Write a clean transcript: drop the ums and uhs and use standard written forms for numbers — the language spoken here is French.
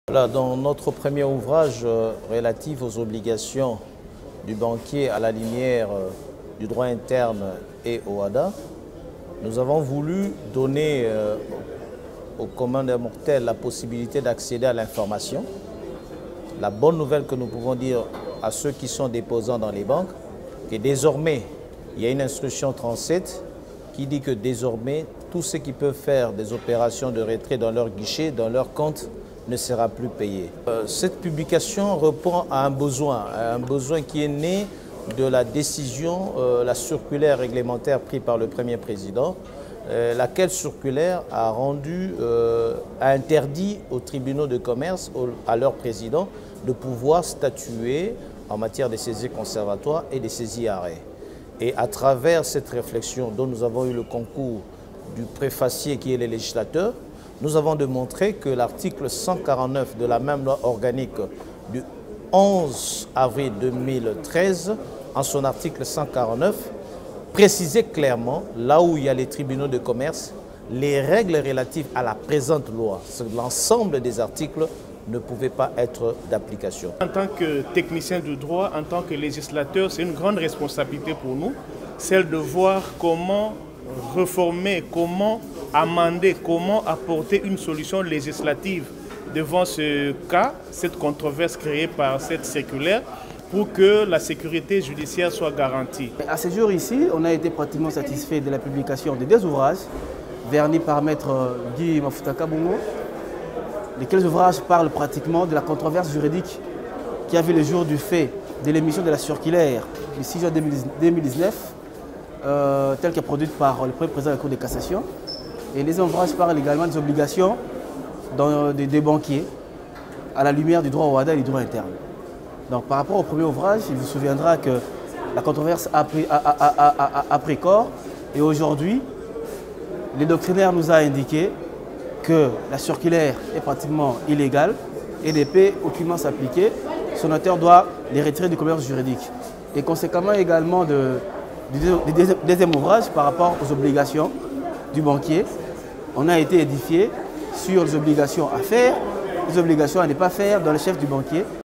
Voilà, dans notre premier ouvrage relatif aux obligations du banquier à la lumière du droit interne et au WADA, nous avons voulu donner aux communs des mortels la possibilité d'accéder à l'information. La bonne nouvelle que nous pouvons dire à ceux qui sont déposants dans les banques, que désormais, il y a une instruction 37 qui dit que désormais, tous ceux qui peuvent faire des opérations de retrait dans leur guichet, dans leur compte, ne sera plus payé. Cette publication répond à un besoin qui est né de la décision, la circulaire réglementaire prise par le Premier Président, laquelle circulaire a interdit aux tribunaux de commerce, à leur président, de pouvoir statuer en matière de saisies conservatoires et de saisies arrêts. Et à travers cette réflexion dont nous avons eu le concours du préfacier qui est le législateur, nous avons démontré que l'article 149 de la même loi organique du 11 avril 2013, en son article 149, précisait clairement, là où il y a les tribunaux de commerce, les règles relatives à la présente loi. L'ensemble des articles ne pouvaient pas être d'application. En tant que technicien du droit, en tant que législateur, c'est une grande responsabilité pour nous, celle de voir comment reformer, comment amender, comment apporter une solution législative devant ce cas, cette controverse créée par cette circulaire, pour que la sécurité judiciaire soit garantie. À ce jour ici, on a été pratiquement satisfait de la publication de deux ouvrages vernis par maître Guy Mafutaka Bongo, lesquels ouvrages parlent pratiquement de la controverse juridique qui a vu le jour du fait de l'émission de la circulaire du 6 juin 2019, telle qu'est produite par le premier président de la Cour de cassation. Et les ouvrages parlent également des obligations des banquiers à la lumière du droit au WADA et du droit interne. Donc par rapport au premier ouvrage, il vous souviendra que la controverse a pris corps et aujourd'hui, le doctrinaire nous a indiqué que la circulaire est pratiquement illégale et ne peut aucunement s'appliquer. Son auteur doit les retirer du commerce juridique. Et conséquemment également du deuxième ouvrage par rapport aux obligations du banquier, on a été édifié sur les obligations à faire, les obligations à ne pas faire dans le chef du banquier.